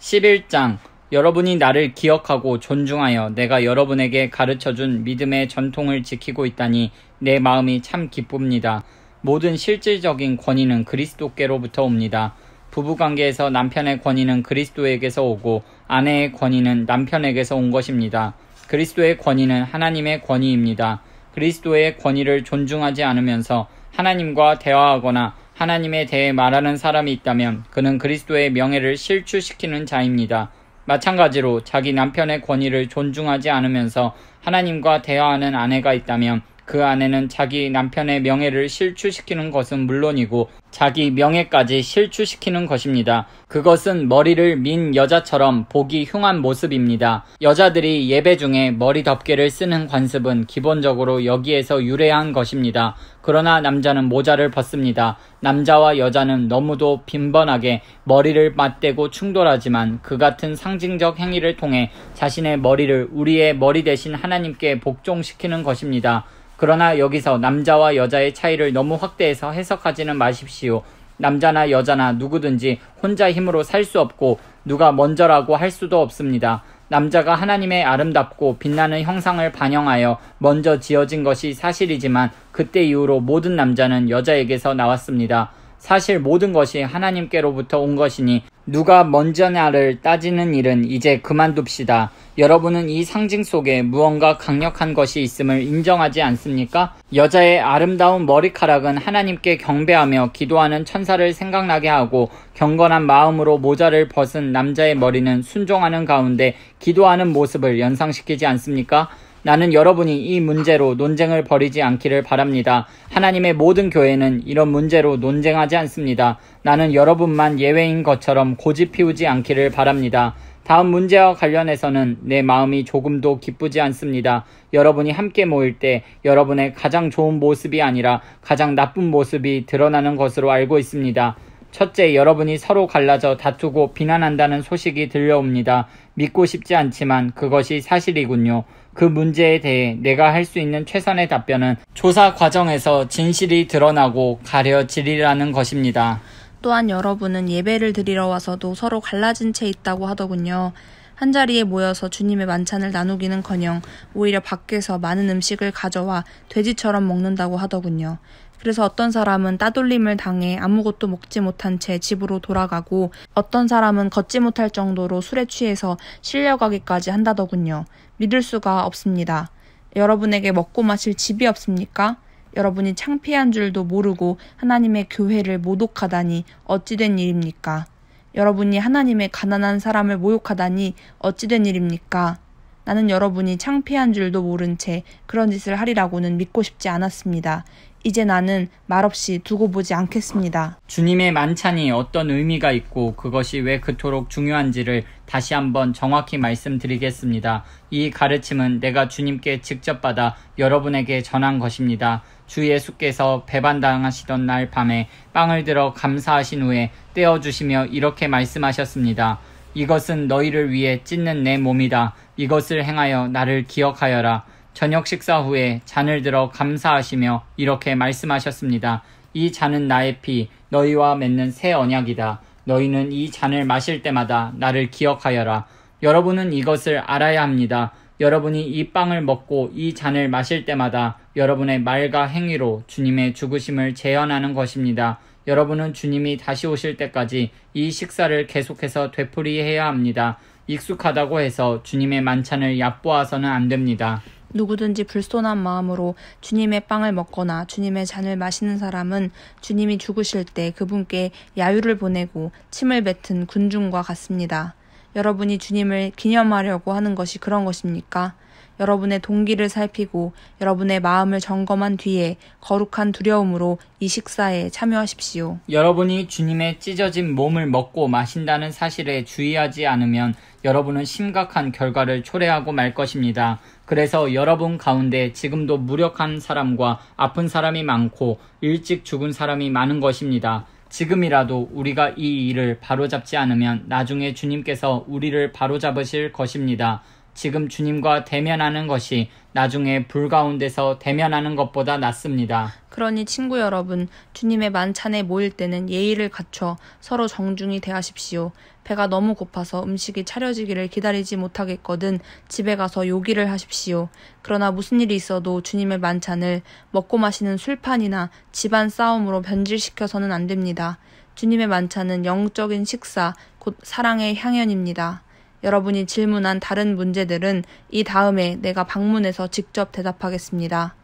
11장 여러분이 나를 기억하고 존중하여 내가 여러분에게 가르쳐준 믿음의 전통을 지키고 있다니 내 마음이 참 기쁩니다. 모든 실질적인 권위는 그리스도께로부터 옵니다. 부부관계에서 남편의 권위는 그리스도에게서 오고 아내의 권위는 남편에게서 온 것입니다. 그리스도의 권위는 하나님의 권위입니다. 그리스도의 권위를 존중하지 않으면서 하나님과 대화하거나 하나님에 대해 말하는 사람이 있다면 그는 그리스도의 명예를 실추시키는 자입니다. 마찬가지로 자기 남편의 권위를 존중하지 않으면서 하나님과 대화하는 아내가 있다면 그 아내는 자기 남편의 명예를 실추시키는 것은 물론이고 자기 명예까지 실추시키는 것입니다. 그것은 머리를 민 여자처럼 보기 흉한 모습입니다. 여자들이 예배 중에 머리 덮개를 쓰는 관습은 기본적으로 여기에서 유래한 것입니다. 그러나 남자는 모자를 벗습니다. 남자와 여자는 너무도 빈번하게 머리를 맞대고 충돌하지만 그 같은 상징적 행위를 통해 자신의 머리를 우리의 머리 대신 하나님께 복종시키는 것입니다. 그러나 여기서 남자와 여자의 차이를 너무 확대해서 해석하지는 마십시오. 남자나 여자나 누구든지 혼자 힘으로 살 수 없고 누가 먼저라고 할 수도 없습니다. 남자가 하나님의 아름답고 빛나는 형상을 반영하여 먼저 지어진 것이 사실이지만 그때 이후로 모든 남자는 여자에게서 나왔습니다. 사실 모든 것이 하나님께로부터 온 것이니 누가 먼저냐를 따지는 일은 이제 그만둡시다. 여러분은 이 상징 속에 무언가 강력한 것이 있음을 인정하지 않습니까? 여자의 아름다운 머리카락은 하나님께 경배하며 기도하는 천사를 생각나게 하고 경건한 마음으로 모자를 벗은 남자의 머리는 순종하는 가운데 기도하는 모습을 연상시키지 않습니까? 나는 여러분이 이 문제로 논쟁을 벌이지 않기를 바랍니다. 하나님의 모든 교회는 이런 문제로 논쟁하지 않습니다. 나는 여러분만 예외인 것처럼 고집 피우지 않기를 바랍니다. 다음 문제와 관련해서는 내 마음이 조금도 기쁘지 않습니다. 여러분이 함께 모일 때 여러분의 가장 좋은 모습이 아니라 가장 나쁜 모습이 드러나는 것으로 알고 있습니다. 첫째, 여러분이 서로 갈라져 다투고 비난한다는 소식이 들려옵니다. 믿고 싶지 않지만 그것이 사실이군요. 그 문제에 대해 내가 할 수 있는 최선의 답변은 조사 과정에서 진실이 드러나고 가려지리라는 것입니다. 또한 여러분은 예배를 드리러 와서도 서로 갈라진 채 있다고 하더군요. 한자리에 모여서 주님의 만찬을 나누기는커녕 오히려 밖에서 많은 음식을 가져와 돼지처럼 먹는다고 하더군요. 그래서 어떤 사람은 따돌림을 당해 아무것도 먹지 못한 채 집으로 돌아가고 어떤 사람은 걷지 못할 정도로 술에 취해서 실려가기까지 한다더군요. 믿을 수가 없습니다. 여러분에게 먹고 마실 집이 없습니까? 여러분이 창피한 줄도 모르고 하나님의 교회를 모독하다니 어찌된 일입니까? 여러분이 하나님의 가난한 사람을 모욕하다니 어찌된 일입니까? 나는 여러분이 창피한 줄도 모른 채 그런 짓을 하리라고는 믿고 싶지 않았습니다. 이제 나는 말없이 두고 보지 않겠습니다. 주님의 만찬이 어떤 의미가 있고 그것이 왜 그토록 중요한지를 다시 한번 정확히 말씀드리겠습니다. 이 가르침은 내가 주님께 직접 받아 여러분에게 전한 것입니다. 주 예수께서 배반당하시던 날 밤에 빵을 들어 감사하신 후에 떼어주시며 이렇게 말씀하셨습니다. 이것은 너희를 위해 찢는 내 몸이다. 이것을 행하여 나를 기억하여라. 저녁 식사 후에 잔을 들어 감사하시며 이렇게 말씀하셨습니다. 이 잔은 나의 피, 너희와 맺는 새 언약이다. 너희는 이 잔을 마실 때마다 나를 기억하여라. 여러분은 이것을 알아야 합니다. 여러분이 이 빵을 먹고 이 잔을 마실 때마다 여러분의 말과 행위로 주님의 죽으심을 재현하는 것입니다. 여러분은 주님이 다시 오실 때까지 이 식사를 계속해서 되풀이해야 합니다. 익숙하다고 해서 주님의 만찬을 얕보아서는 안 됩니다. 누구든지 불손한 마음으로 주님의 빵을 먹거나 주님의 잔을 마시는 사람은 주님이 죽으실 때 그분께 야유를 보내고 침을 뱉은 군중과 같습니다. 여러분이 주님을 기념하려고 하는 것이 그런 것입니까? 여러분의 동기를 살피고 여러분의 마음을 점검한 뒤에 거룩한 두려움으로 이 식사에 참여하십시오. 여러분이 주님의 찢어진 몸을 먹고 마신다는 사실에 주의하지 않으면 여러분은 심각한 결과를 초래하고 말 것입니다. 그래서 여러분 가운데 지금도 무력한 사람과 아픈 사람이 많고 일찍 죽은 사람이 많은 것입니다. 지금이라도 우리가 이 일을 바로잡지 않으면 나중에 주님께서 우리를 바로잡으실 것입니다. 지금 주님과 대면하는 것이 나중에 불 가운데서 대면하는 것보다 낫습니다. 그러니 친구 여러분, 주님의 만찬에 모일 때는 예의를 갖춰 서로 정중히 대하십시오. 배가 너무 고파서 음식이 차려지기를 기다리지 못하겠거든 집에 가서 요기를 하십시오. 그러나 무슨 일이 있어도 주님의 만찬을 먹고 마시는 술판이나 집안 싸움으로 변질시켜서는 안 됩니다. 주님의 만찬은 영적인 식사, 곧 사랑의 향연입니다. 여러분이 질문한 다른 문제들은 이 다음에 내가 방문해서 직접 대답하겠습니다.